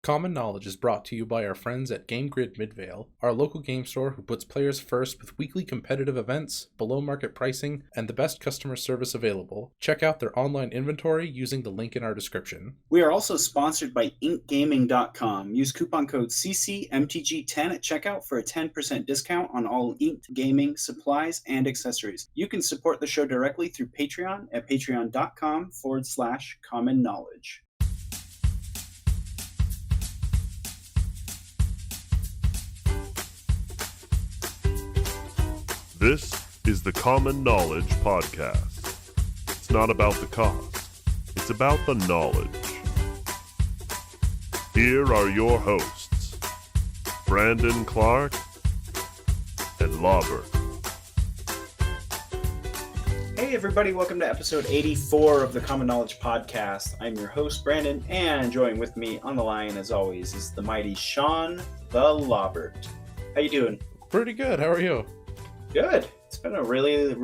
Common Knowledge is brought to you by our friends at Game Grid Midvale, our local game store who puts players first with weekly competitive events, below market pricing, and the best customer service available. Check out their online inventory using the link in our description. We are also sponsored by inkgaming.com. Use coupon code CCMTG10 at checkout for a 10% discount on all inked gaming supplies and accessories. You can support the show directly through Patreon at patreon.com/common knowledge. This is the Common Knowledge Podcast. It's not about the cost, it's about the knowledge. Here are your hosts, Brandon Clark and Lobbert. Hey everybody, welcome to episode 84 of the Common Knowledge Podcast. I'm your host, Brandon, and joining with me on the line, as always, is the mighty Sean the Lobbert. How you doing? Pretty good, how are you? Good. It's been a really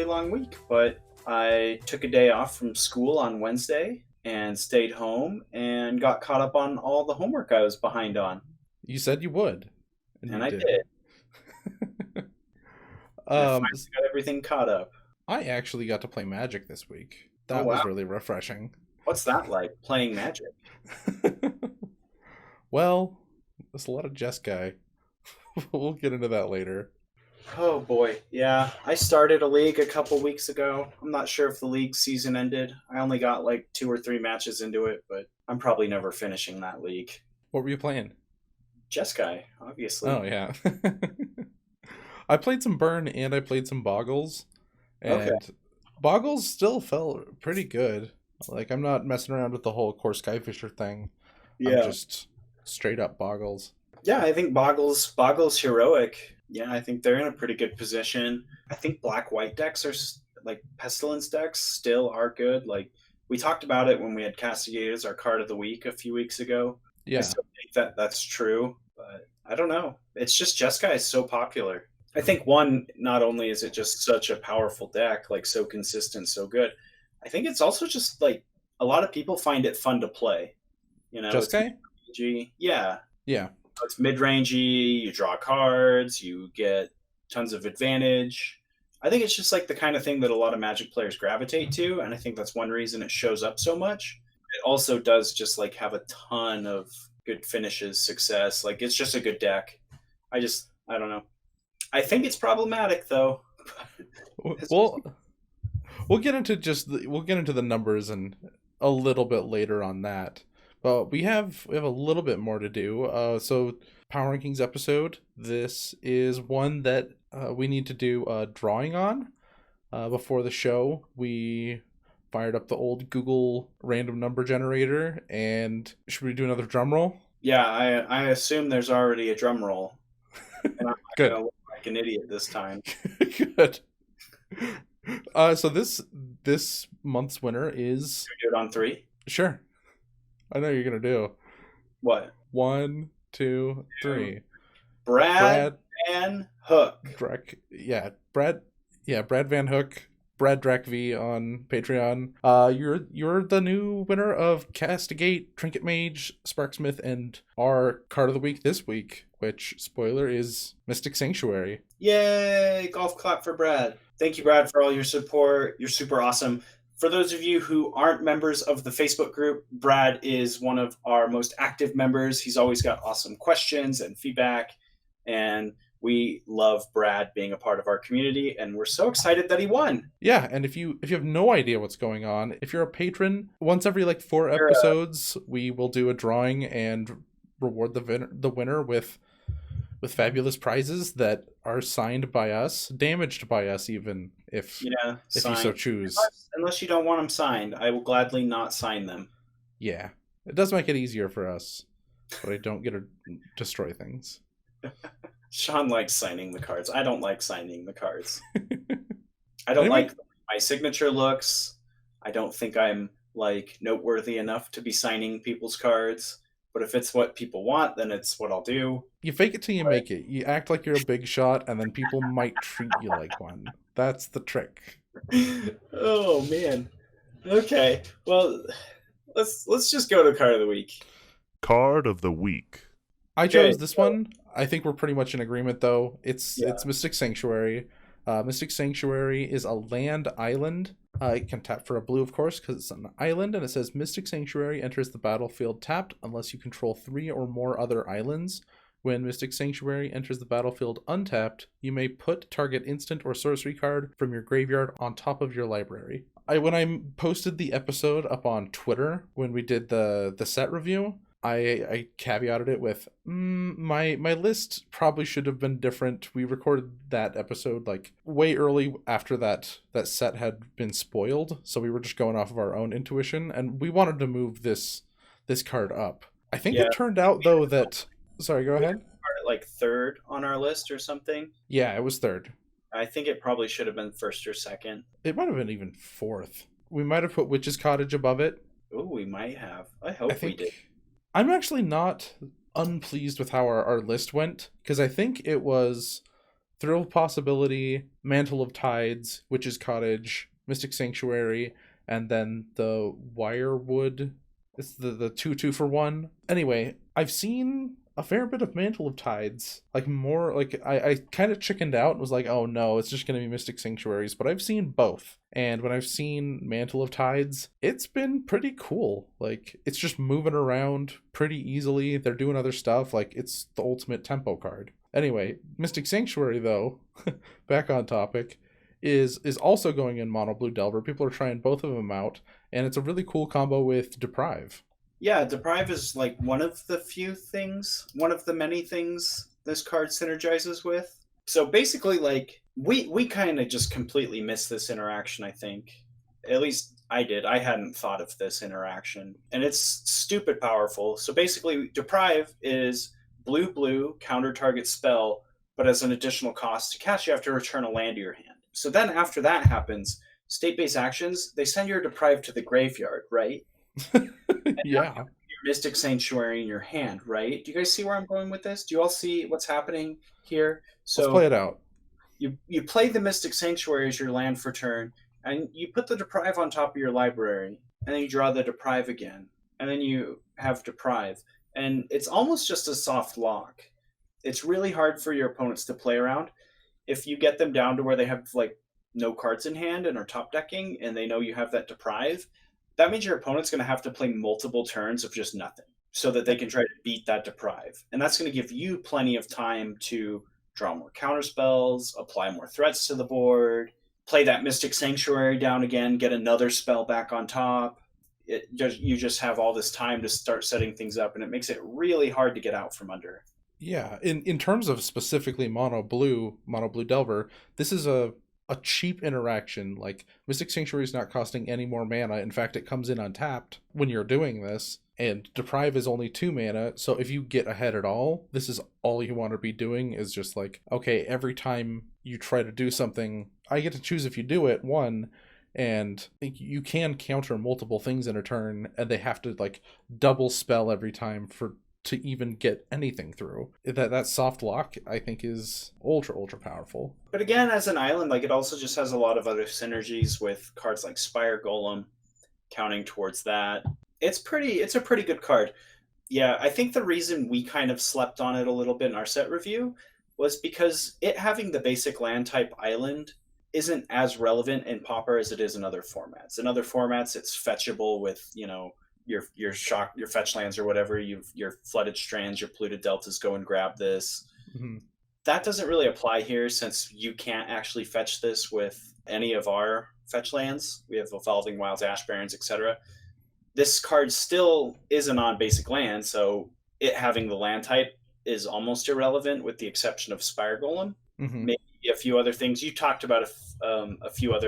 long week, but I took a day off from school on Wednesday and stayed home and got caught up on all the homework I was behind on. You said you would. And I did. I finally got everything caught up. I actually got to play Magic this week. That was really refreshing. What's that like, playing Magic? Well, there's a lot of Jeskai. We'll get into that later. Oh boy, yeah. I started a league a couple weeks ago. I'm not sure if the league season ended. I only got like 2 or 3 matches into it, but I'm probably never finishing that league. What were you playing? Jeskai, obviously. Oh, yeah. I played some Burn and I played some Boggles. And Boggles still felt pretty good. Like, I'm not messing around with the whole Core Skyfisher thing. Yeah. I'm just straight up Boggles. Yeah, I think Boggles heroic. Yeah, I think they're in a pretty good position. I think black-white decks are, like, Pestilence decks still are good. Like, we talked about it when we had Castigate as our card of the week a few weeks ago. Yeah. I still think that's true, but I don't know. It's just Jeskai is so popular. I think, one, not only is it just such a powerful deck, like, so consistent, so good, I think it's also just, like, a lot of people find it fun to play. You know? Jeskai? Yeah. Yeah. It's mid-rangey, you draw cards, you get tons of advantage. I think it's just like the kind of thing that a lot of Magic players gravitate to, and I think that's one reason it shows up so much. It also does just like have a ton of good finishes, success. Like, it's just a good deck. I don't know. I think it's problematic though. We'll get into the numbers and a little bit later on that. But we have a little bit more to do. So Power Rankings episode. This is one that we need to do a drawing on. Before the show, we fired up the old Google random number generator. And should we do another drum roll? Yeah, I assume there's already a drum roll. And I'm not Good. gonna look like an idiot this time. Good. So this month's winner is. Should we do it on 3? Sure. I know you're gonna do. What? 1, 2, 3. Brad Van Hook. Brad Van Hook. Brad Drac V on Patreon. You're the new winner of Castigate, Trinket Mage, Sparksmith, and our card of the week this week, which, spoiler, is Mystic Sanctuary. Yay! Golf clap for Brad. Thank you, Brad, for all your support. You're super awesome. For those of you who aren't members of the Facebook group, Brad is one of our most active members. He's always got awesome questions and feedback, and we love Brad being a part of our community, and we're so excited that he won. Yeah, and if you have no idea what's going on, if you're a patron, once every 4 episodes, we will do a drawing and reward the winner with fabulous prizes that are signed by us, damaged by us even, if you so choose. Unless you don't want them signed, I will gladly not sign them. Yeah, it does make it easier for us, but I don't get to destroy things. Sean likes signing the cards. I don't like signing the cards. I don't like the way my signature looks. I don't think I'm noteworthy enough to be signing people's cards. But if it's what people want, then it's what I'll do. You fake it till you make it. You act like you're a big shot, and then people might treat you like one. That's the trick. Oh, man. Okay. Well, let's just go to card of the week. Card of the week. I chose this one. I think we're pretty much in agreement, though. It's Yeah. Mystic Sanctuary. Mystic Sanctuary is a land island. It can tap for a blue, of course, because it's an island, and it says Mystic Sanctuary enters the battlefield tapped unless you control 3 or more other islands. When Mystic Sanctuary enters the battlefield untapped, you may put target instant or sorcery card from your graveyard on top of your library. When I posted the episode up on Twitter when we did the set review, I caveated it with my list probably should have been different. We recorded that episode like way early after that set had been spoiled, so we were just going off of our own intuition, and we wanted to move this card up. I think it turned out though that sorry, go ahead. Like third on our list or something. Yeah, it was third. I think it probably should have been first or second. It might have been even fourth. We might have put Witch's Cottage above it. Oh, we might have. I hope we did. I'm actually not unpleased with how our list went, because I think it was Thrill of Possibility, Mantle of Tides, Witch's Cottage, Mystic Sanctuary, and then the Wirewood. It's the 2 for 1. Anyway, I've seen a fair bit of Mantle of Tides. Like more, like I kind of chickened out and was like, oh no, it's just going to be Mystic Sanctuaries. But I've seen both. And when I've seen Mantle of Tides, it's been pretty cool. Like, it's just moving around pretty easily. They're doing other stuff. Like, it's the ultimate tempo card. Anyway, Mystic Sanctuary, though, back on topic, is also going in Mono Blue Delver. People are trying both of them out. And it's a really cool combo with Deprive. Yeah, Deprive is like one of the many things this card synergizes with. So basically, like, we kind of just completely missed this interaction, I think. At least I did. I hadn't thought of this interaction. And it's stupid powerful. So basically, Deprive is blue, counter target spell, but as an additional cost to cast, you have to return a land to your hand. So then after that happens, state-based actions, they send your Deprive to the graveyard, right? Yeah. Your Mystic Sanctuary in your hand, right? Do you guys see where I'm going with this? Do you all see what's happening here? So let's play it out. You play the Mystic Sanctuary as your land for turn, and you put the Deprive on top of your library, and then you draw the Deprive again, and then you have Deprive. And it's almost just a soft lock. It's really hard for your opponents to play around. If you get them down to where they have like no cards in hand and are top decking, and they know you have that Deprive, that means your opponent's going to have to play multiple turns of just nothing so that they can try to beat that Deprive. And that's going to give you plenty of time to draw more counterspells, apply more threats to the board, play that Mystic Sanctuary down again, get another spell back on top. You just have all this time to start setting things up, and it makes it really hard to get out from under. Yeah, in terms of specifically Mono Blue Delver, this is a cheap interaction. Like, Mystic Sanctuary is not costing any more mana. In fact, it comes in untapped when you're doing this. And Deprive is only 2 mana, so if you get ahead at all, this is all you want to be doing is just like, okay, every time you try to do something, I get to choose if you do it, one, and you can counter multiple things in a turn, and they have to like double spell every time to even get anything through. That soft lock, I think, is ultra powerful. But again, as an island, like, it also just has a lot of other synergies with cards like Spire Golem, counting towards that. It's a pretty good card. Yeah, I think the reason we kind of slept on it a little bit in our set review was because it having the basic land type island isn't as relevant in Pauper as it is in other formats. In other formats, it's fetchable with, you know, your fetch lands or whatever, your Flooded Strands, your Polluted Deltas, go and grab this. Mm-hmm. That doesn't really apply here since you can't actually fetch this with any of our fetch lands. We have Evolving Wilds, Ash Barrens, etc. This card still is a non-basic land, so it having the land type is almost irrelevant with the exception of Spire Golem. Mm-hmm. Maybe a few other things. You talked about a few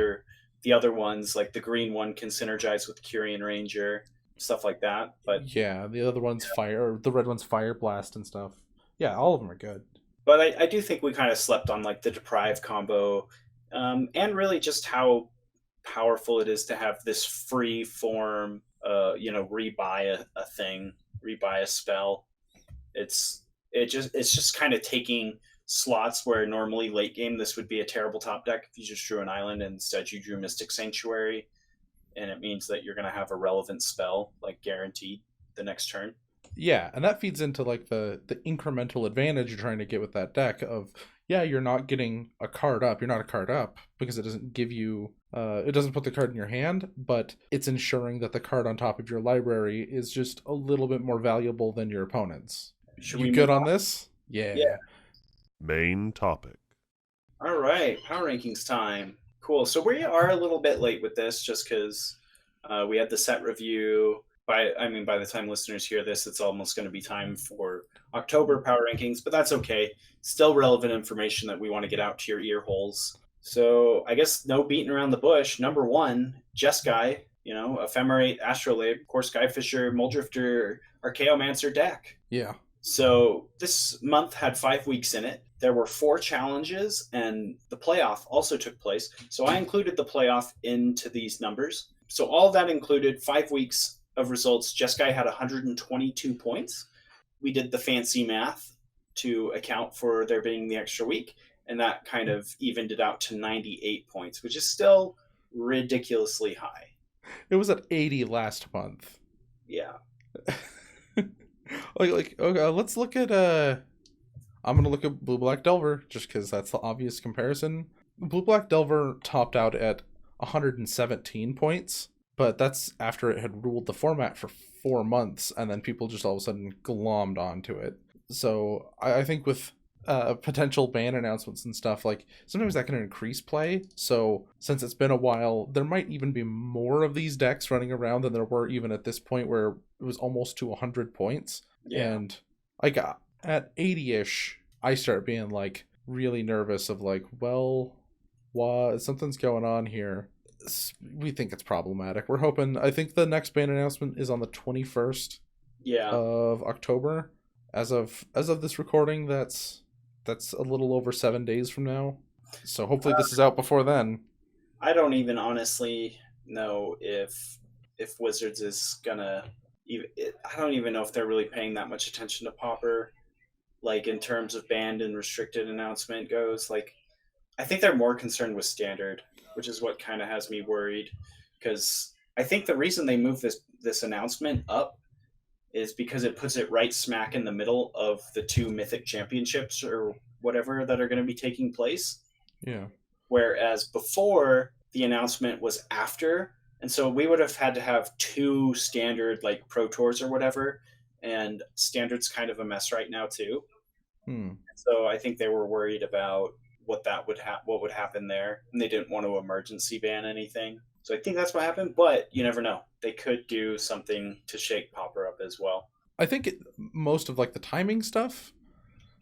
the other ones, like the green one can synergize with Curian Ranger, stuff like that. But yeah, the other one's fire, the red one's Fire Blast and stuff. Yeah, all of them are good. But I do think we kind of slept on like the Deprive combo, and really just how powerful it is to have this free form, rebuy a thing, rebuy a spell. It's just kind of taking slots where normally late game this would be a terrible top deck if you just drew an island and instead you drew Mystic Sanctuary, and it means that you're going to have a relevant spell like guaranteed the next turn. Yeah, and that feeds into like the incremental advantage you're trying to get with that deck of, yeah, you're not getting a card up. You're not a card up because it doesn't give you it doesn't put the card in your hand, but it's ensuring that the card on top of your library is just a little bit more valuable than your opponent's. Should You we good move on this? Yeah. Yeah. Main topic. All right, power rankings time. Cool. So we are a little bit late with this, just because we had the set review. By the time listeners hear this, it's almost going to be time for October power rankings, but that's okay. Still relevant information that we want to get out to your ear holes. So I guess no beating around the bush. Number 1, Jeskai, Ephemerate, Astrolabe, Core Skyfisher, Muldrifter, Archaeomancer deck. Yeah. So this month had 5 weeks in it. There were 4 challenges, and the playoff also took place. So I included the playoff into these numbers. So all of that included 5 weeks of results. Jeskai had 122 points. We did the fancy math to account for there being the extra week, and that kind of evened it out to 98 points, which is still ridiculously high. It was at 80 last month. Yeah. Okay, let's look at I'm gonna look at Blue Black Delver just because that's the obvious comparison. Blue Black Delver topped out at 117 points, but that's after it had ruled the format for 4 months, and then people just all of a sudden glommed onto it. So I think with potential ban announcements and stuff, like sometimes that can increase play. So since it's been a while, there might even be more of these decks running around than there were even at this point where it was almost to 100 points. Yeah. And I got at 80-ish, I start being like really nervous of like, well, something's going on here. We think it's problematic. We're hoping, I think the next ban announcement is on the 21st of October. As of this recording, that's a little over 7 days from now. So hopefully this is out before then. I don't even honestly know if Wizards is gonna I don't even know if they're really paying that much attention to Pauper, like in terms of banned and restricted announcement goes. Like, I think they're more concerned with standard, which is what kind of has me worried, because I think the reason they moved this announcement up is because it puts it right smack in the middle of the 2 Mythic Championships or whatever that are going to be taking place. Yeah. Whereas before, the announcement was after, and so we would have had to have 2 standard like Pro Tours or whatever, and standard's kind of a mess right now too. So I think they were worried about what would happen there, and they didn't want to emergency ban anything. So I think that's what happened, but you never know. They could do something to shake Pauper up as well. I think most of like the timing stuff,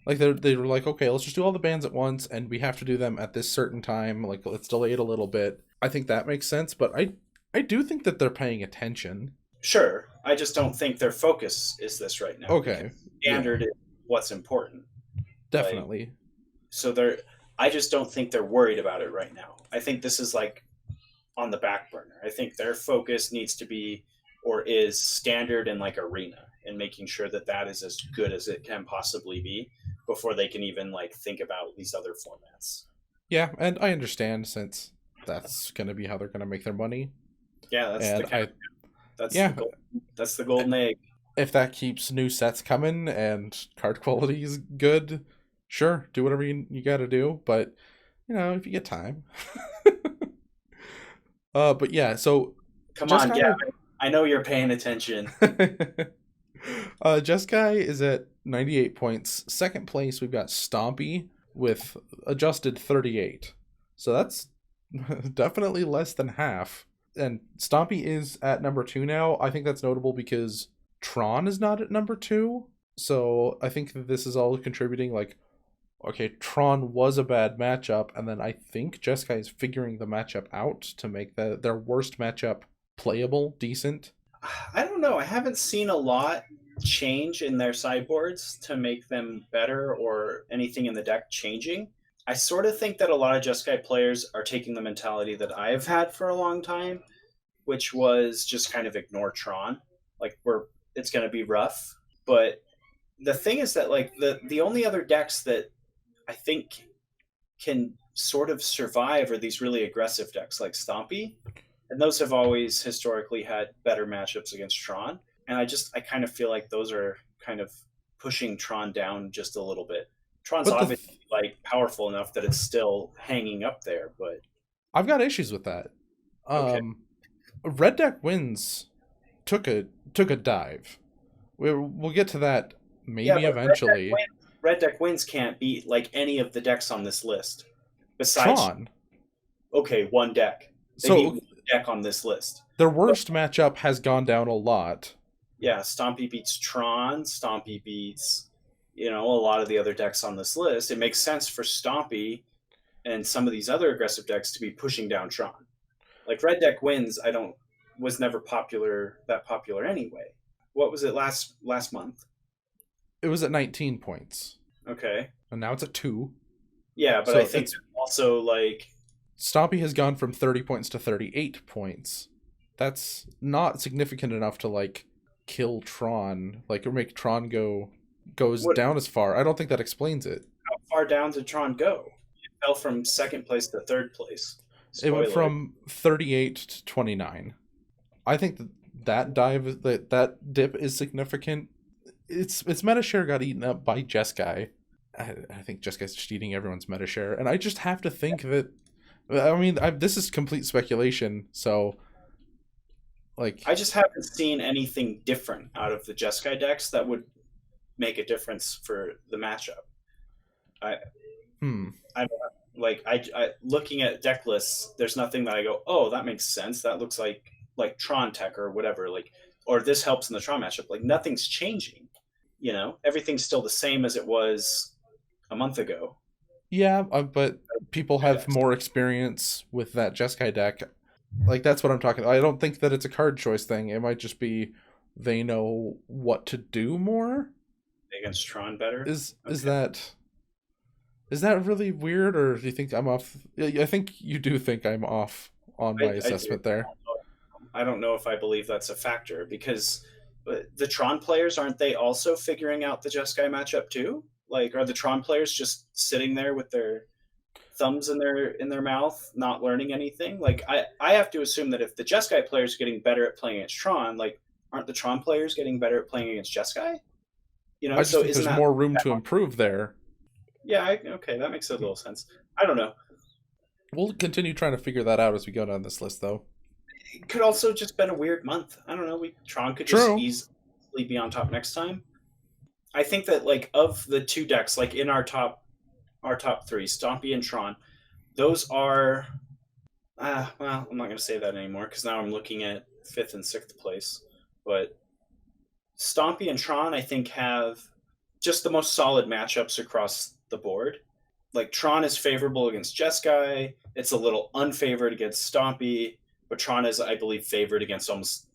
like they were like, okay, let's just do all the bans at once, and we have to do them at this certain time. Like, let's delay it a little bit. I think that makes sense, but I do think that they're paying attention. Sure, I just don't think their focus is this right now. Okay, standard is what's important. Definitely. Like, so I just don't think they're worried about it right now. I think this is like on the back burner. I think their focus needs to be, or is, standard and like arena, and making sure that is as good as it can possibly be before they can even like think about these other formats. Yeah, and I understand, since that's going to be how they're going to make their money. Yeah, that's the golden egg. If that keeps new sets coming and card quality is good, sure, do whatever you got to do. But if you get time. But yeah, so come on, yeah, I know you're paying attention. Jeskai is at 98 points. Second place, we've got Stompy with adjusted 38. So that's definitely less than half. And Stompy is at number 2 now. I think that's notable because Tron is not at number 2. So I think that this is all contributing, like, okay, Tron was a bad matchup, and then I think Jeskai is figuring the matchup out to make their worst matchup playable, decent. I don't know. I haven't seen a lot change in their sideboards to make them better, or anything in the deck changing. I sort of think that a lot of Jeskai players are taking the mentality that I've had for a long time, which was just kind of ignore Tron. Like, it's going to be rough. But the thing is that, like, the only other decks that I think can sort of survive are these really aggressive decks like Stompy. And those have always historically had better matchups against Tron. And I kind of feel like those are kind of pushing Tron down just a little bit. Tron's But obviously like powerful enough that it's still hanging up there, but I've got issues with that. okay. Red Deck Wins took a dive. We'll get to that Yeah, maybe but eventually. Red Deck Wins can't beat like any of the decks on this list. Besides, Tron. okay, one deck. They beat one deck on this list. Their worst matchup has gone down a lot. Yeah, Stompy beats Tron. Stompy beats, a lot of the other decks on this list. It makes sense for Stompy and some of these other aggressive decks to be pushing down Tron. Like Red Deck Wins, was never that popular anyway. What was it last month? It was at 19 points. Okay. And now it's at 2. Yeah, but So I think also like Stompy has gone from 30 points to 38 points. That's not significant enough to like kill Tron, like or make Tron goes down as far. I don't think that explains it. How far down did Tron go? It fell from second place to third place. It went from 38 to 29. I think that dive, that dip is significant. Its meta share got eaten up by Jeskai. I think Jeskai's just eating everyone's meta share, and I just have to think that. I mean, this is complete speculation, so like I just haven't seen anything different out of the Jeskai decks that would make a difference for the matchup. I looking at deck lists, there's nothing that I go, oh, that makes sense. That looks like Tron tech or whatever, or this helps in the Tron matchup. Like nothing's changing, everything's still the same as it was a month ago. Yeah, but people have more experience with that Jeskai deck. Like that's what I'm talking about. I don't think that it's a card choice thing. It might just be they know what to do more Against Tron better. Is that really weird, or do you think I'm off? I think you do think I'm off on my assessment there. I don't know if I believe that's a factor because the Tron players, aren't they also figuring out the Jeskai matchup too? Like, are the Tron players just sitting there with their thumbs in their mouth, not learning anything? Like, I have to assume that if the Jeskai players are getting better at playing against Tron, like, aren't the Tron players getting better at playing against Jeskai? I just think there's more room to improve there. Yeah, okay, that makes a little sense. I don't know. We'll continue trying to figure that out as we go down this list, though. It could also just been a weird month. I don't know. Tron could just easily be on top next time. I think that of the two decks, in our top three, Stompy and Tron, those are. Well, I'm not going to say that anymore because now I'm looking at 5th and 6th place. But Stompy and Tron, I think, have just the most solid matchups across the board. Like Tron is favorable against Jeskai. It's a little unfavored against Stompy. But Tron is, I believe, favored against almost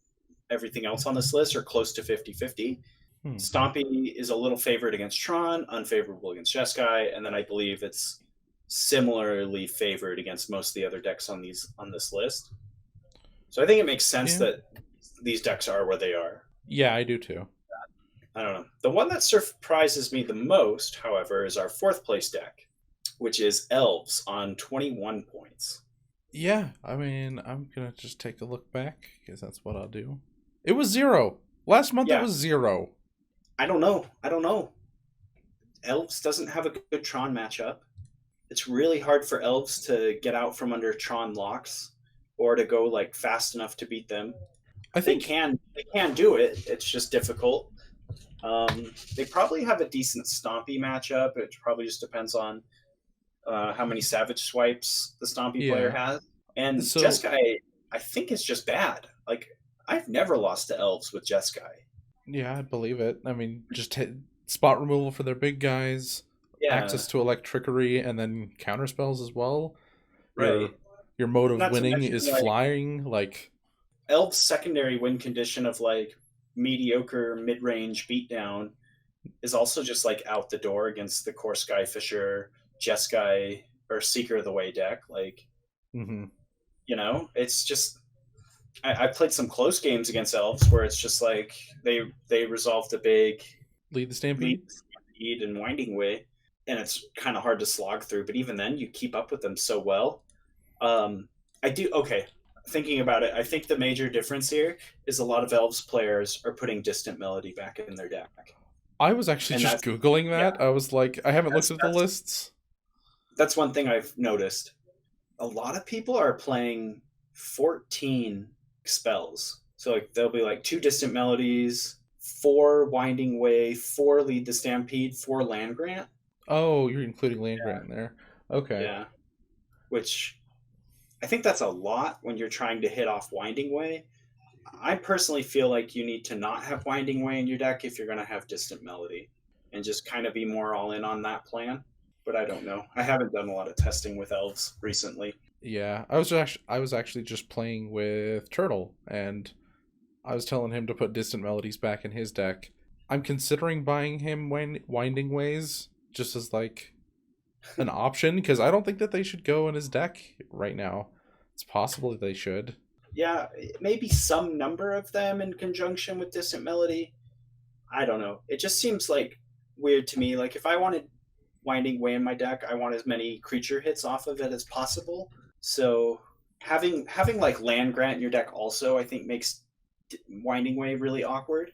everything else on this list, or close to 50-50. Stompy is a little favored against Tron, unfavorable against Jeskai, and then I believe it's similarly favored against most of the other decks on this list. So I think it makes sense that these decks are where they are. Yeah, I do too. I don't know. The one that surprises me the most, however, is our 4th place deck, which is Elves on 21 points. Yeah, I mean, I'm going to just take a look back, because that's what I'll do. It was 0. Last month it was 0. I don't know. Elves doesn't have a good Tron matchup. It's really hard for Elves to get out from under Tron locks, or to go fast enough to beat them. I think they can do it. It's just difficult. They probably have a decent Stompy matchup. It probably just depends on how many Savage Swipes the Stompy player has. And Jeskai, I think, is just bad. I've never lost to Elves with Jeskai. Yeah, I believe it. I mean, just spot removal for their big guys, access to Electrickery, and then counter spells as well. Right. Your mode of winning is flying. Elves' secondary win condition of mediocre mid-range beatdown is also just out the door against the core Skyfisher, Jeskai, or Seeker of the Way deck. It's just I played some close games against Elves where it's just they resolved a big lead the Stampede and Winding Way, and it's kind of hard to slog through. But even then, you keep up with them so well. thinking about it, I think the major difference here is a lot of Elves players are putting Distant Melody back in their deck. I was actually And just that's Googling yeah, that. I was like, I haven't looked that's at the lists. that's one thing I've noticed. A lot of people are playing 14 spells. So like there'll be like 2 Distant Melodies, 4 Winding Way, 4 Lead the Stampede, 4 Land Grant. Oh, you're including land grant in there. Okay. Yeah. Which I think that's a lot when you're trying to hit off Winding Way. I personally feel like you need to not have Winding Way in your deck if you're going to have Distant Melody and just kind of be more all in on that plan. But I don't know. I haven't done a lot of testing with Elves recently. Yeah, I was actually just playing with Turtle, and I was telling him to put Distant Melodies back in his deck. I'm considering buying him Winding Ways just as like an option, because I don't think that they should go in his deck right now. It's possible that they should. Yeah, maybe some number of them in conjunction with Distant Melody. I don't know. It just seems like weird to me. Like if I wanted Winding Way in my deck, I want as many creature hits off of it as possible. So having like Land Grant in your deck also, I think, makes Winding Way really awkward.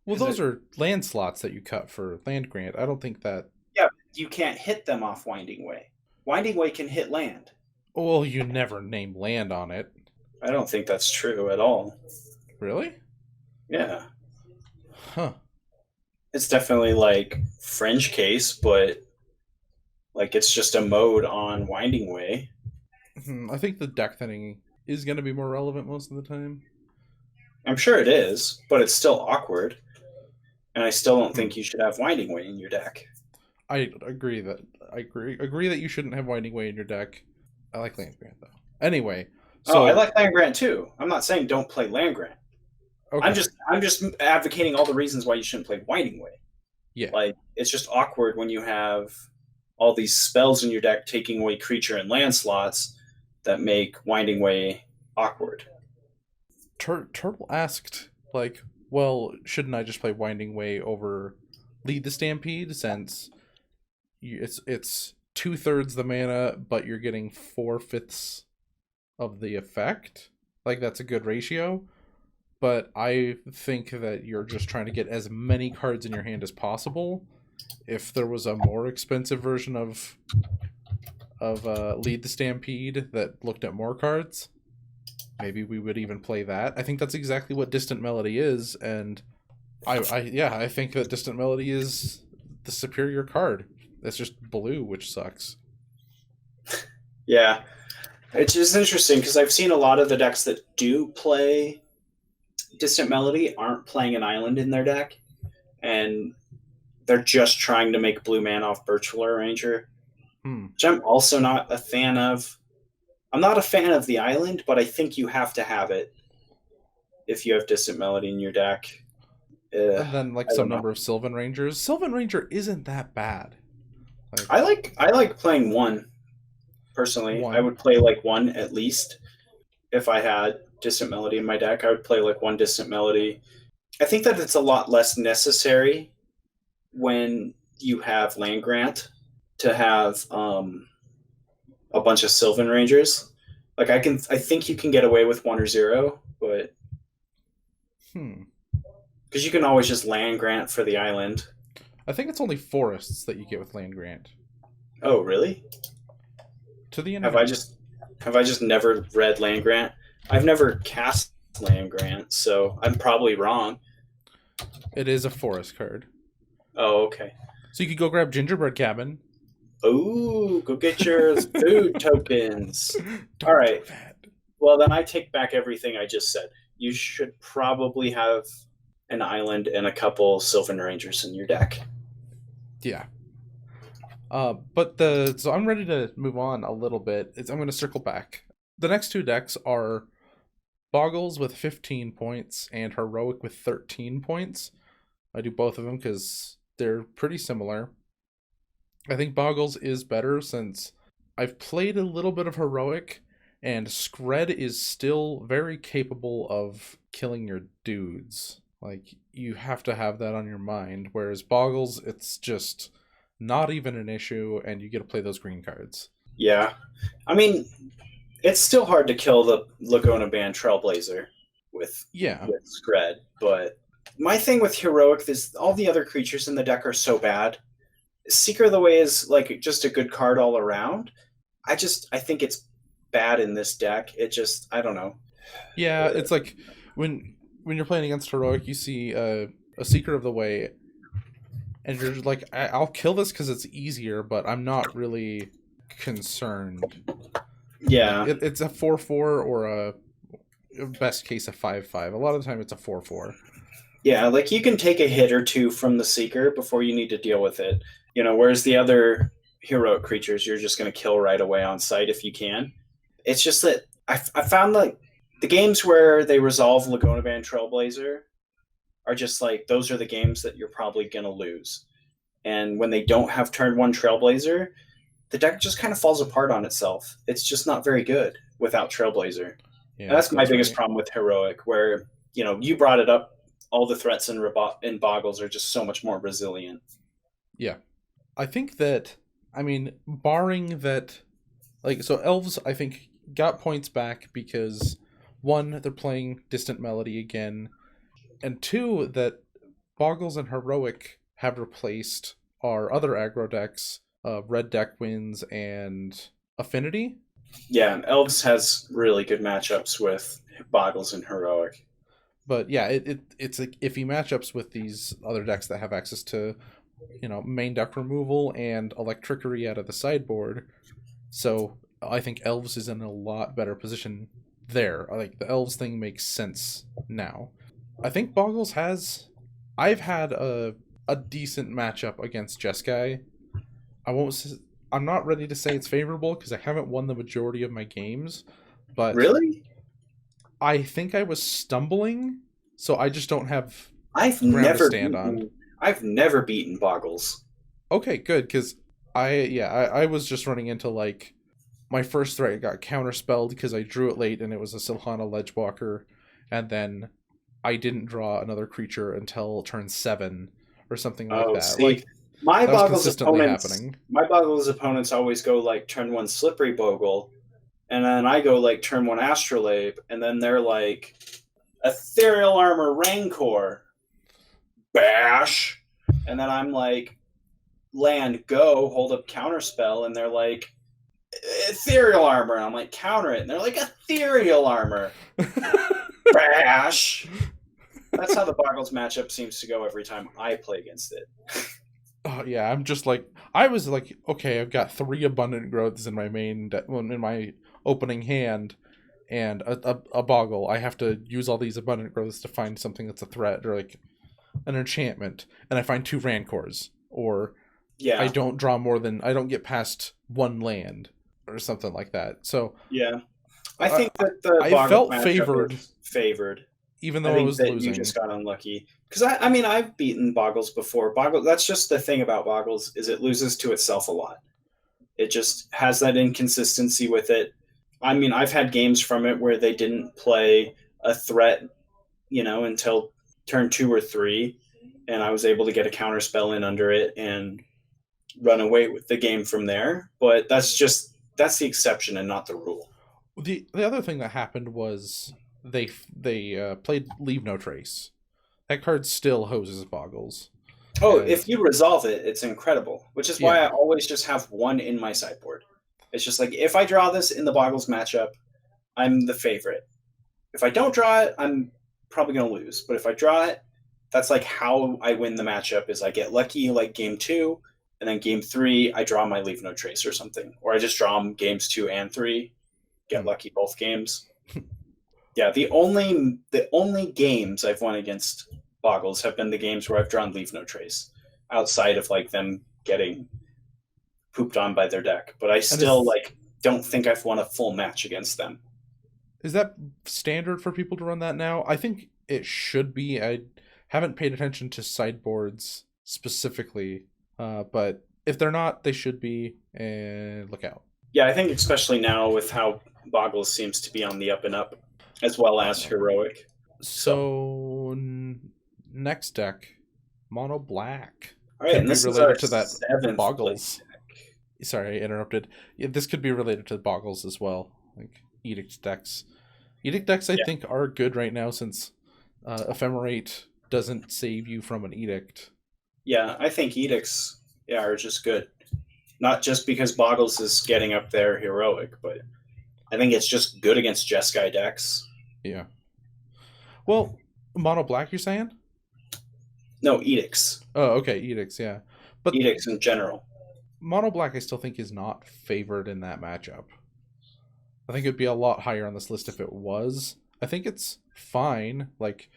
Well, those are land slots that you cut for land grant. I don't think that. Yeah, you can't hit them off Winding Way. Winding Way can hit land. Well, you never name land on it. I don't think that's true at all. Really? Yeah. Huh. It's definitely like fringe case, but like it's just a mode on Winding Way. I think the deck thinning is going to be more relevant most of the time. I'm sure it is, but it's still awkward. And I still don't think you should have Winding Way in your deck. I agree that you shouldn't have Winding Way in your deck. I like land grant though. Anyway, I like Land Grant too. I'm not saying don't play Land Grant. okay. I'm just advocating all the reasons why you shouldn't play Winding Way. Yeah. Like it's just awkward when you have all these spells in your deck taking away creature and land slots that make Winding Way awkward. Turtle asked, like, well, shouldn't I just play Winding Way over Lead the Stampede, since it's 2/3 the mana, but you're getting 4/5 of the effect? Like, that's a good ratio. But I think that you're just trying to get as many cards in your hand as possible. If there was a more expensive version of Lead the Stampede that looked at more cards, maybe we would even play that. I think that's exactly what Distant Melody is, and I think that Distant Melody is the superior card. It's just blue, which sucks. Yeah. It's just interesting because I've seen a lot of the decks that do play Distant Melody aren't playing an island in their deck, and they're just trying to make blue mana off Virtual Arranger, which I'm also not a fan of. I'm not a fan of the island, but I think you have to have it if you have Distant Melody in your deck. And then like some number of Sylvan Rangers. Sylvan Ranger isn't that bad. I like playing one. Personally, I would play like one at least. If I had Distant Melody in my deck, I would play like one Distant Melody. I think that it's a lot less necessary when you have Land Grant to have a bunch of Sylvan Rangers. Like I think you can get away with 1 or 0, but because you can always just Land Grant for the island. I think it's only forests that you get with Land Grant. Oh, really? To the end. Have I just never read Land Grant? I've never cast Land Grant, so I'm probably wrong. It is a forest card. Oh, okay. So you could go grab Gingerbread Cabin. Ooh, go get your food tokens. All right. Well, then I take back everything I just said. You should probably have an island and a couple Sylvan Rangers in your deck. Yeah. So I'm ready to move on a little bit. I'm going to circle back. The next 2 decks are Boggles with 15 points and Heroic with 13 points. I do both of them because they're pretty similar. I think Boggles is better since I've played a little bit of Heroic, and Skred is still very capable of killing your dudes. Like, you have to have that on your mind, whereas Boggles, it's just not even an issue, and you get to play those green cards. Yeah. I mean, It's still hard to kill the Laguna Band Trailblazer with Yeah. Scred, but my thing with Heroic is all the other creatures in the deck are so bad. Seeker of the Way is like just a good card all around. I think it's bad in this deck. I don't know. Yeah, it's like when you're playing against Heroic, you see a Seeker of the Way, and you're just like, I'll kill this because it's easier, but I'm not really concerned. Yeah. Like, it's a 4/4 or a best case a 5/5. A lot of the time it's a 4/4. Yeah, like you can take a hit or two from the Seeker before you need to deal with it. Whereas the other heroic creatures, you're just going to kill right away on sight if you can. It's just that I found like the games where they resolve Laguna Band Trailblazer are just like, those are the games that you're probably going to lose. And when they don't have turn 1 Trailblazer, the deck just kind of falls apart on itself. It's just not very good without Trailblazer. Yeah, and that's my biggest problem with Heroic, where, you brought it up, all the threats in Boggles are just so much more resilient. Yeah. I think that, barring that, so Elves, I think, got points back because, 1, they're playing Distant Melody again, and 2, that Boggles and Heroic have replaced our other aggro decks, Red Deck Wins and Affinity. Yeah, and Elves has really good matchups with Boggles and Heroic. But yeah, it's like iffy matchups with these other decks that have access to, main deck removal and Electrickery out of the sideboard. So I think Elves is in a lot better position there. Like, the Elves thing makes sense now. I think Boggles has... I've had a decent matchup against Jeskai. I'm not ready to say it's favorable because I haven't won the majority of my games. But really? I think I was stumbling, so I just don't have I've never beaten Boggles. Okay, good, because I was just running into, like, my first threat got counterspelled because I drew it late and it was a Silhana Ledgewalker, and then I didn't draw another creature until turn 7 or something like that. See, like my that Boggles was my Boggles opponents always go like turn 1 Slippery Bogle, and then I go like turn 1 Astrolabe, and then they're like Ethereal Armor Rancor, bash, and then I'm like land, go, hold up counterspell, and they're like Ethereal Armor, and I'm like counter it, and they're like Ethereal Armor, bash. That's how the Boggles matchup seems to go every time I play against it. Oh yeah, I'm just like, I was like, okay, I've got 3 Abundant Growths in my in my opening hand, and a Boggle. I have to use all these Abundant Growths to find something that's a threat or like an enchantment, and I find 2 Rancors, or I don't get past 1 land or something like that. So yeah, I think that the I felt favored. Even though I was losing. You just got unlucky. Because I've beaten Boggles before. That's just the thing about Boggles, is it loses to itself a lot. It just has that inconsistency with it. I've had games from it where they didn't play a threat, until turn 2 or 3, and I was able to get a counterspell in under it and run away with the game from there. But that's the exception and not the rule. The other thing that happened was they played Leave No Trace. That card still hoses Boggles. Oh, if you resolve it, it's incredible. Which is why I always just have 1 in my sideboard. It's just like, if I draw this in the Boggles matchup, I'm the favorite. If I don't draw it, I'm probably going to lose. But if I draw it, that's like how I win the matchup, is I get lucky like game 2, and then game 3, I draw my Leave No Trace or something. Or I just draw them games 2 and 3, get lucky both games. Yeah, the only games I've won against Boggles have been the games where I've drawn Leave No Trace, outside of like them getting pooped on by their deck. But I still don't think I've won a full match against them. Is that standard for people to run that now? I think it should be. I haven't paid attention to sideboards specifically, but if they're not, they should be. And look out. Yeah, I think especially now with how Boggles seems to be on the up and up, as well as Heroic. So next deck, Mono Black. All right, and this is related to that Boggles. Sorry, I interrupted. Yeah, this could be related to Boggles as well. Edict decks. Edict decks, I Yeah. think, are good right now since Ephemerate doesn't save you from an Edict. Yeah, I think edicts are just good. Not just because Boggles is getting up there heroic, but I think it's just good against Jeskai decks. Yeah. Well, mono black, you're saying? No, edicts. Oh, okay, Edicts, yeah. But Edicts in general. mono black, I still think, is not favored in that matchup. I think it'd be a lot higher on this list if it was. I think it's fine. Like,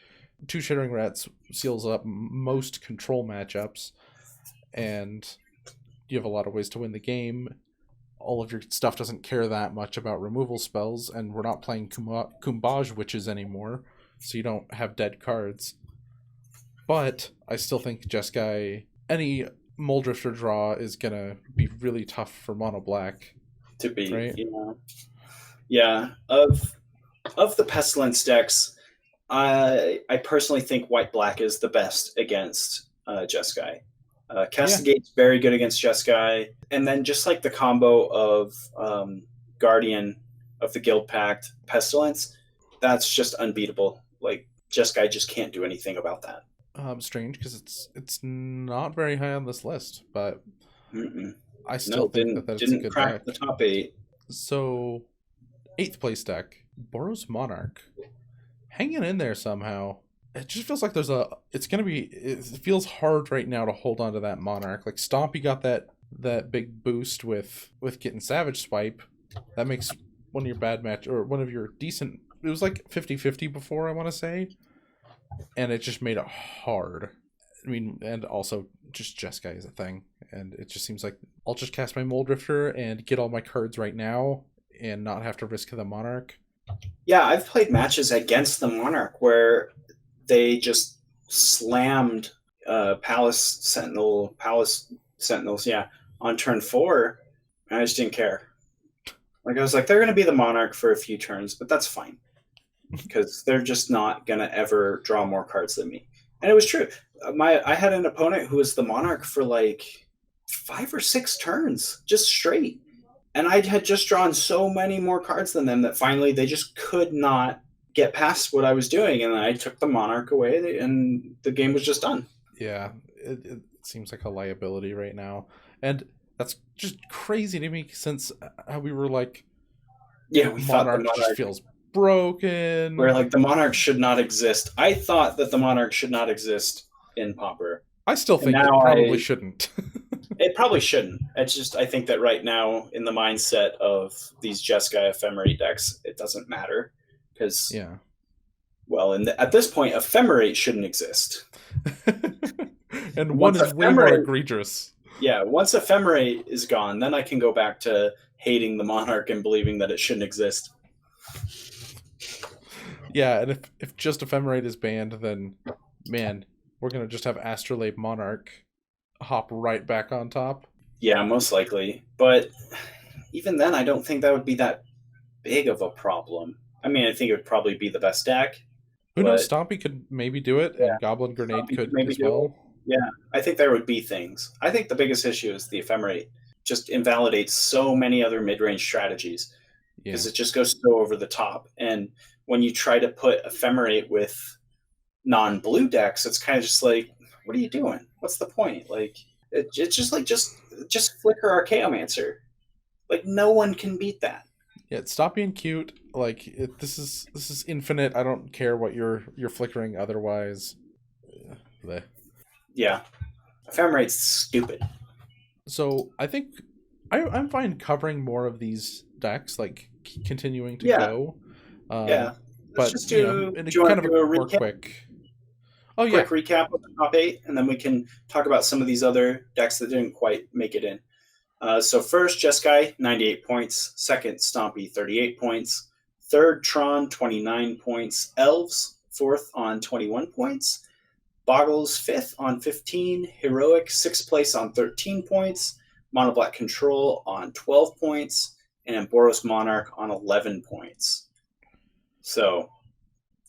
2 Shittering Rats seals up most control matchups, and you have a lot of ways to win the game. All of your stuff doesn't care that much about removal spells, and we're not playing Kumbaj Witches anymore, so you don't have dead cards. But I still think Jeskai, any Moldrifter draw is gonna be really tough for mono black. To be, right? Yeah. Of the Pestilence decks, I personally think white black is the best against Jeskai. Castigate's very good against Jeskai, and then just like the combo of Guardian of the Guild Pact, Pestilence, that's just unbeatable. Like Jeskai just can't do anything about that. Strange because it's not very high on this list, but Mm-mm. I still think that's a good crack deck. the top 8. So, 8th place deck, Boros Monarch, hanging in there somehow. It just feels like it feels hard right now to hold on to that Monarch. Like Stompy got that big boost with getting Savage Swipe. That makes one of your bad match, or one of your decent, it was like 50-50 before, I want to say. And it just made it hard. I mean, and also just Jeskai is a thing. And it just seems like I'll just cast my Moldrifter and get all my cards right now and not have to risk the Monarch. Yeah, I've played matches against the Monarch where they just slammed Palace Sentinels, on turn 4, and I just didn't care. Like I was like, they're going to be the Monarch for a few turns, but that's fine because they're just not going to ever draw more cards than me. And it was true. I had an opponent who was the Monarch for like 5 or 6 turns, just straight. And I had just drawn so many more cards than them that finally they just could not get past what I was doing. And I took the Monarch away and the game was just done. Yeah, it seems like a liability right now. And that's just crazy to me since we were like, yeah, we thought the Monarch just feels broken. We're like, the Monarch should not exist. I thought that the Monarch should not exist in Pauper. I still think it probably shouldn't. It probably shouldn't. It's just, I think that right now, in the mindset of these Jeskai Ephemerate decks, it doesn't matter. Because, well, at this point, Ephemerate shouldn't exist. And one is way more egregious. Yeah, once Ephemerate is gone, then I can go back to hating the Monarch and believing that it shouldn't exist. Yeah, and if just Ephemerate is banned, then, man, we're going to just have Astrolabe Monarch hop right back on top. Yeah, most likely. But even then, I don't think that would be that big of a problem. I mean, I think it would probably be the best deck. Who knows? Stompy could maybe do it, and Goblin Grenade Stompy could maybe as well. Yeah, I think there would be things. I think the biggest issue is the Ephemerate just invalidates so many other mid-range strategies because it just goes so over the top. And when you try to put Ephemerate with non-blue decks, it's kind of just like, what are you doing? What's the point? Like, it's just like, just flicker Archaeomancer. Like, no one can beat that. Yeah, stop being cute. Like, this is infinite. I don't care what you're flickering otherwise. Blech. Yeah, Ephemerate's stupid. So I think I'm fine covering more of these decks, like continuing to go. But just do kind of a more quick. Oh yeah, quick recap of the top 8, and then we can talk about some of these other decks that didn't quite make it in. So first, Jeskai, 98 points. Second, Stompy, 38 points. Third, Tron, 29 points. Elves, fourth on 21 points. Boggles, fifth on 15. Heroic, sixth place on 13 points. Mono Black Control on 12 points. And Boros Monarch on 11 points. So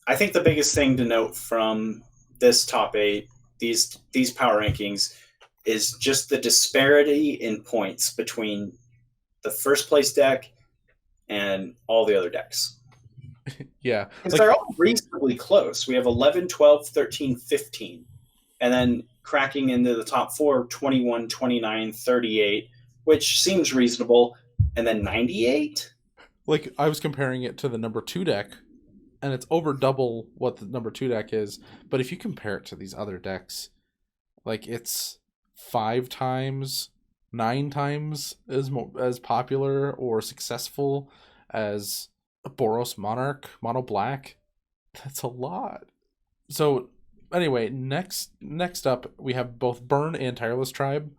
I think the biggest thing to note from this top 8, these power rankings, is just the disparity in points between the first place deck and all the other decks. Yeah. Because they're all reasonably close. We have 11, 12, 13, 15. And then cracking into the top 4, 21, 29, 38, which seems reasonable. And then 98? Like, I was comparing it to the number 2 deck, and it's over double what the number 2 deck is. But if you compare it to these other decks, like, it's 5 times, 9 times as popular or successful as a Boros Monarch, Mono Black. That's a lot. So, anyway, next up, we have both Burn and Tireless Tribe.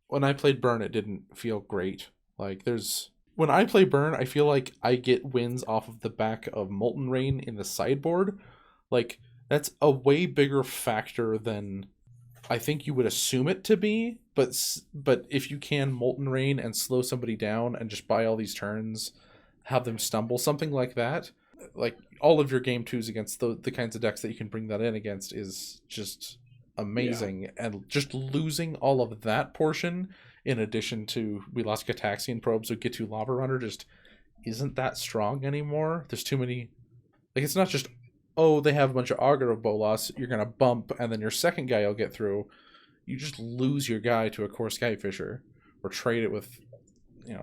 When I played Burn, it didn't feel great. Like, when I play Burn, I feel like I get wins off of the back of Molten Rain in the sideboard. Like, that's a way bigger factor than I think you would assume it to be. But if you can Molten Rain and slow somebody down and just buy all these turns, have them stumble, something like that, like, all of your game 2s against the kinds of decks that you can bring that in against is just amazing. Yeah. And just losing all of that portion, in addition to we lost Gataxian Probe, so get to Lava Runner just isn't that strong anymore. There's too many. Like, it's not just, oh, they have a bunch of Augur of Bolas, you're going to bump, and then your second guy will get through. You just lose your guy to a Core Skyfisher, or trade it with,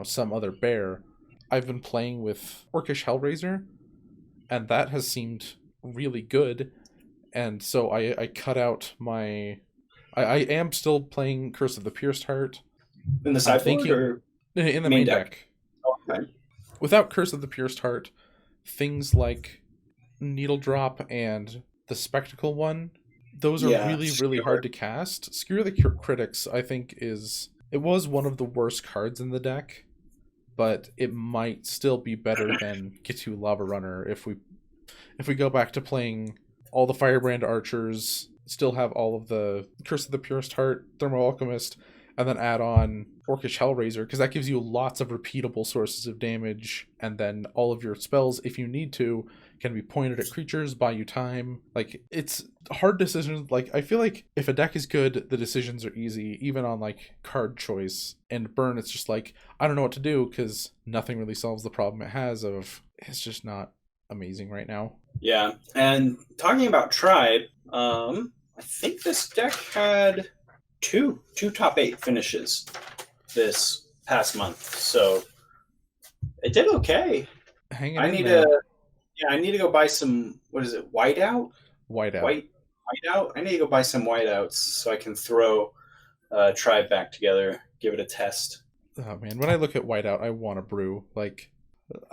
some other bear. I've been playing with Orcish Hellraiser, and that has seemed really good. And so I cut out my... I am still playing Curse of the Pierced Heart. In the sideboard or in the main deck. Okay. Without Curse of the Pierced Heart, things like Needle Drop and the Spectacle one, those are really hard to cast. Skewer the Critics, I think, it was one of the worst cards in the deck, but it might still be better than Gitu Lava Runner if we go back to playing all the Firebrand Archers, still have all of the Curse of the Purest Heart, Thermal Alchemist, and then add on Orcish Hellraiser, because that gives you lots of repeatable sources of damage, and then all of your spells, if you need to, can be pointed at creatures, buy you time. Like, it's hard decisions. Like, I feel like if a deck is good, the decisions are easy, even on, like, card choice. And Burn, it's just like, I don't know what to do, because nothing really solves the problem it has of, it's just not amazing right now. Yeah, and talking about Tribe, I think this deck had two top 8 finishes this past month, so it did okay. I need to go buy some, what is it, Whiteout? Whiteout. I need to go buy some Whiteouts so I can throw Tribe back together, give it a test. Oh man, when I look at Whiteout, I want to brew, like,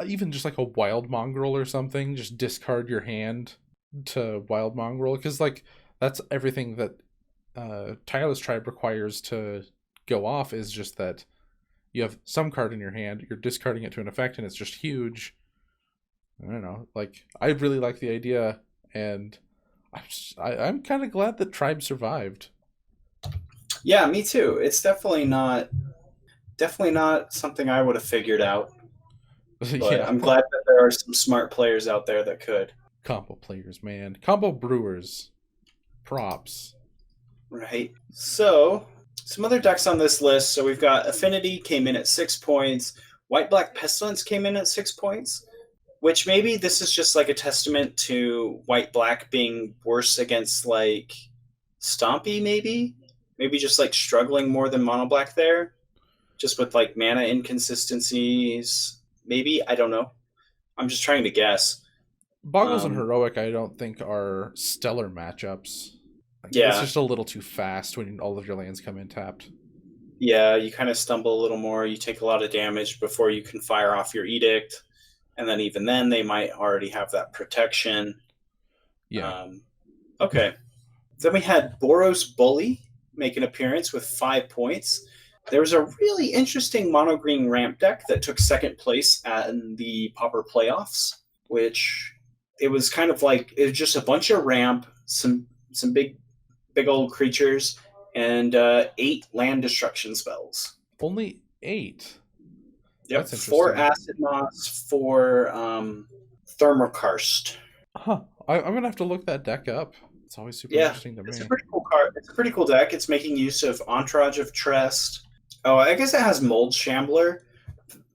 even just like a Wild Mongrel or something, just discard your hand to Wild Mongrel, because, like, that's everything that Tireless Tribe requires to go off, is just that you have some card in your hand, you're discarding it to an effect, and it's just huge. I don't know, like, I really like the idea, and I'm kind of glad that Tribe survived. Yeah, me too. It's definitely not something I would have figured out. But yeah. I'm glad that there are some smart players out there that could. Combo players, man. Combo brewers. Props. Right. So, some other decks on this list. So we've got Affinity came in at 6 points. White-Black Pestilence came in at 6 points. Which maybe this is just like a testament to White-Black being worse against, like, Stompy, maybe? Maybe just, like, struggling more than Mono-Black there. Just with, like, mana inconsistencies. Maybe, I don't know. I'm just trying to guess. Boggles and Heroic, I don't think, are stellar matchups. Like, yeah. It's just a little too fast when all of your lands come in tapped. Yeah, you kind of stumble a little more. You take a lot of damage before you can fire off your Edict. And then even then, they might already have that protection. Yeah. Okay. Then we had Boros Bully make an appearance with 5 points. There was a really interesting mono-green ramp deck that took second place in the Pauper playoffs, which it was kind of like, it was just a bunch of ramp, some big old creatures, and 8 land destruction spells. Only 8? Yep, 4 Acid Moss, 4 Thermokarst. Huh. I'm going to have to look that deck up. It's always super interesting to me. It's a pretty cool card. It's a pretty cool deck. It's making use of Entourage of Trest. Oh, I guess it has Mold Shambler.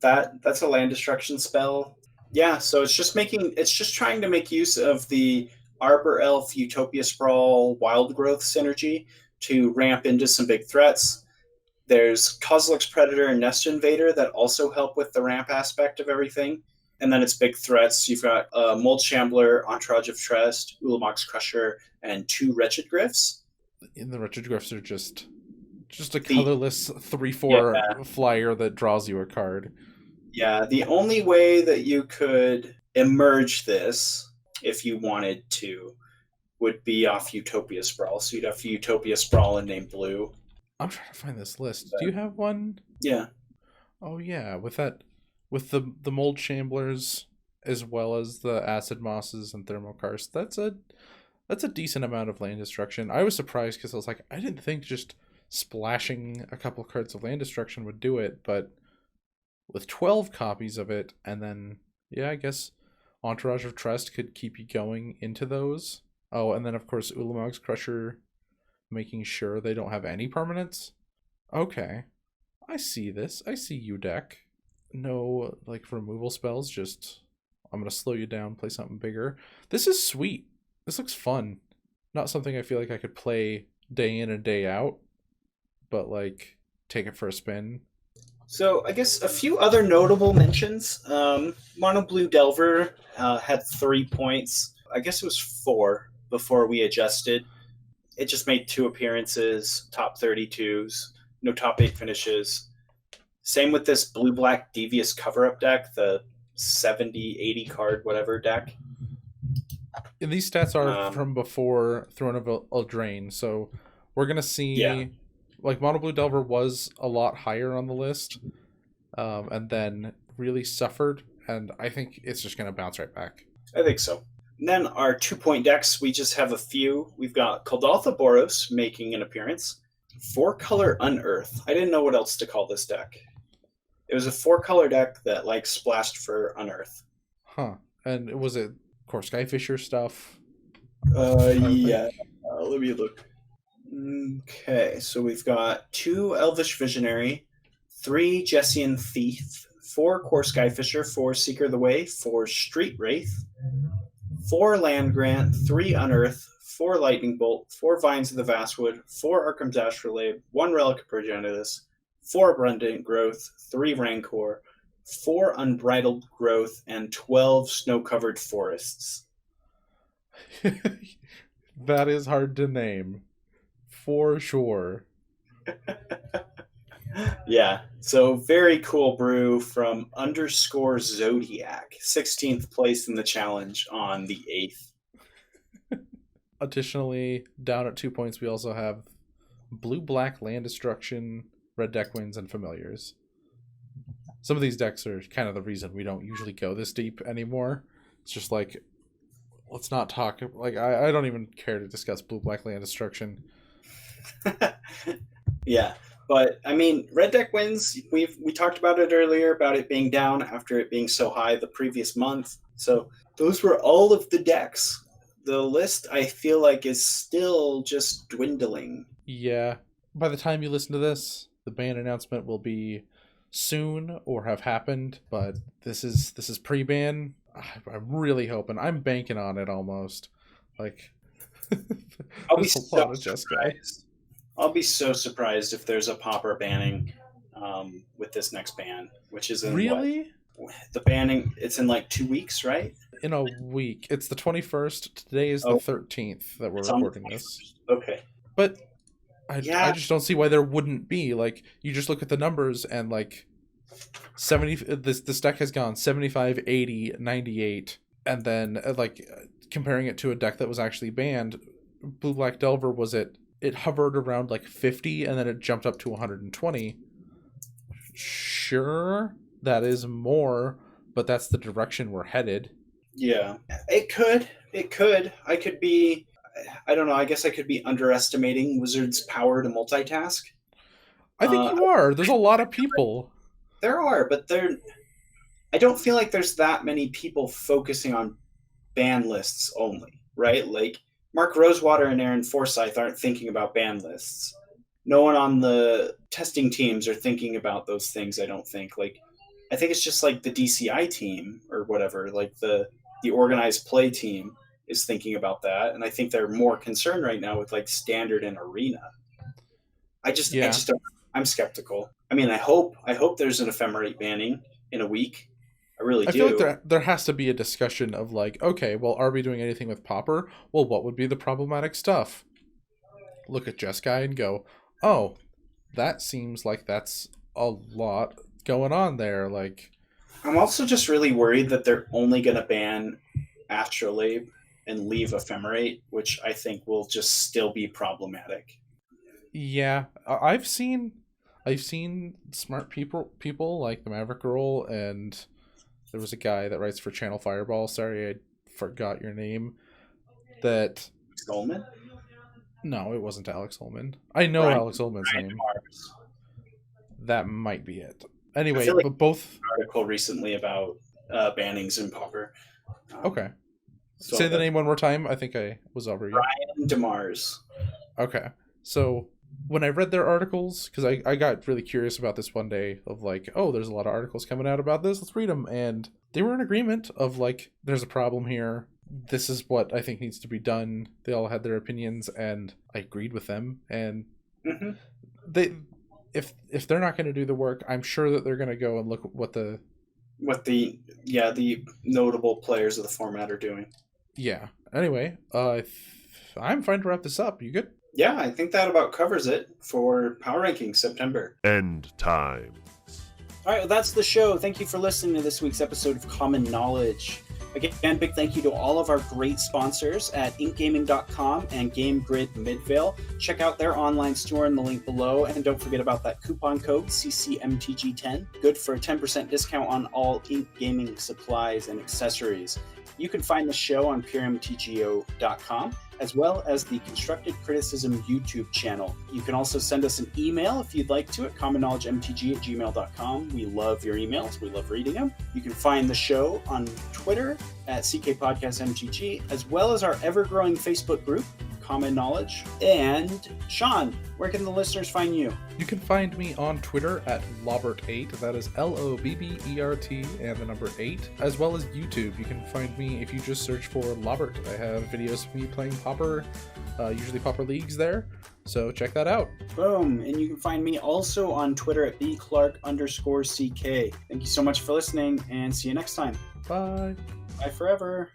That's a land destruction spell. Yeah, so it's just trying to make use of the Arbor Elf Utopia Sprawl Wild Growth synergy to ramp into some big threats. There's Kozilek's Predator and Nest Invader that also help with the ramp aspect of everything. And then it's big threats. You've got Mold Shambler, Entourage of Trust, Ulamog's Crusher, and 2 Wretched Gryphs. And the Wretched Gryphs are just a colorless 3/4 flyer that draws you a card. Yeah, the only way that you could emerge this, if you wanted to, would be off Utopia Sprawl. So you'd have Utopia Sprawl and name blue. I'm trying to find this list. Do you have one? Yeah. Oh yeah, with the Mold Shamblers as well as the Acid Mosses and Thermokarst. That's a decent amount of land destruction. I was surprised because I was like, I didn't think just splashing a couple cards of land destruction would do it, but with 12 copies of it, and then I guess Entourage of Trust could keep you going into those. Oh, and then of course Ulamog's Crusher, making sure they don't have any permanents. Okay, I see this. I see you, deck. No like removal spells. Just I'm gonna slow you down. Play something bigger. This is sweet. This looks fun. Not something I feel like I could play day in and day out, but like take it for a spin. So I guess a few other notable mentions. Mono Blue Delver had 3 points. I guess it was 4 before we adjusted. It just made 2 appearances, top 32s, no top 8 finishes. Same with this blue-black Devious cover-up deck, the 70, 80 card, whatever deck. And these stats are from before Throne of Eldraine, so we're going to see, like, Mono Blue Delver was a lot higher on the list, and then really suffered, and I think it's just going to bounce right back. I think so. And then our 2-point decks, we just have a few. We've got Kuldaltha Boros making an appearance. 4-color Unearth. I didn't know what else to call this deck. It was a 4-color deck that like splashed for Unearth. Huh. And was it core Skyfisher stuff? Yeah. Let me look. Okay, so we've got 2 Elvish Visionary, 3 Jessian Thief, 4 core Skyfisher, 4 Seeker of the Way, 4 Street Wraith, 4 Land Grant, 3 Unearth, 4 Lightning Bolt, 4 Vines of the Vastwood, 4 Arcum's Astrolabe, 1 Relic of Progenitus, 4 Abundant Growth, 3 Rancor, 4 Unbridled Growth, and 12 Snow-Covered Forests. That is hard to name. For sure. Yeah, so very cool brew from _Zodiac, 16th place in the challenge on the 8th. Additionally, down at 2 points, we also have blue-black land destruction, red deck wins, and familiars. Some of these decks are kind of the reason we don't usually go this deep anymore. It's just like, let's not talk. Like, I don't even care to discuss blue-black land destruction. Yeah, but I mean, red deck wins. We talked about it earlier about it being down after it being so high the previous month. So those were all of the decks. The list, I feel like, is still just dwindling. Yeah. By the time you listen to this, the ban announcement will be soon or have happened, but this is pre-ban. I'm really hoping. I'm banking on it almost. Like, I'll be so surprised. I'll be so surprised if there's a popper banning with this next ban, which is in really the banning. It's in like 2 weeks, right? In a week. It's the 21st. Today is the 13th that we're recording this. Okay, but I just don't see why there wouldn't be. Like, you just look at the numbers and like 70. This deck has gone 75, 80, 98, and then like comparing it to a deck that was actually banned, Blue Black Delver was it hovered around like 50 and then it jumped up to 120. Sure, that is more, but that's the direction we're headed. Yeah, it could. I could be, I don't know, I guess I could be underestimating Wizards' power to multitask. I think you are. There's a lot of people. There are, but I don't feel like there's that many people focusing on ban lists only, right? Like, Mark Rosewater and Aaron Forsyth aren't thinking about ban lists. No one on the testing teams are thinking about those things, I don't think. Like, I think it's just like the DCI team or whatever, like the organized play team is thinking about that, and I think they're more concerned right now with like standard and arena. I just don't. I'm skeptical. I mean, I hope there's an ephemerate banning in a week. I really do. I feel like there has to be a discussion of like, okay, well, are we doing anything with Pauper? Well, what would be the problematic stuff? Look at Jeskai and go, oh, that seems like that's a lot going on there. Like, I'm also just really worried that they're only going to ban Astrolabe and leave Ephemerate, which I think will just still be problematic. Yeah, I've seen smart people like the Maverick Girl, and there was a guy that writes for Channel Fireball. Sorry, I forgot your name. That Holman? No, it wasn't Alex Holman. I know Brian, Alex Holman's Brian name. Mars. That might be it. Anyway, like but both article recently about bannings in Pauper. Okay. Say the name one more time. I think I was over you. Brian DeMars. Okay. So when I read their articles, because I got really curious about this one day of like, oh, there's a lot of articles coming out about this. Let's read them. And they were in agreement of like, there's a problem here. This is what I think needs to be done. They all had their opinions, and I agreed with them. And they, if they're not going to do the work, I'm sure that they're going to go and look at what the notable players of the format are doing. Yeah. Anyway, I'm fine to wrap this up. You good? Yeah, I think that about covers it for Power Rankings September. End time. All right, well, that's the show. Thank you for listening to this week's episode of Common Knowledge. Again, big thank you to all of our great sponsors at inkgaming.com and GameGrid Midvale. Check out their online store in the link below, and don't forget about that coupon code CCMTG10, good for a 10% discount on all Ink Gaming supplies and accessories. You can find the show on puremtgo.com, as well as the Constructed Criticism YouTube channel. You can also send us an email if you'd like to at commonknowledgemtg@gmail.com. We love your emails. We love reading them. You can find the show on Twitter at CKPodcastMTG, as well as our ever-growing Facebook group, Common Knowledge. And Sean, where can the listeners find you? You can find me on Twitter at Lobbert8. That is LOBBERT and the number 8, as well as YouTube. You can find me if you just search for Lobbert. I have videos of me playing Pauper, usually Pauper Leagues there. So check that out. Boom. And you can find me also on Twitter at bclark_CK. Thank you so much for listening, and see you next time. Bye. Bye forever.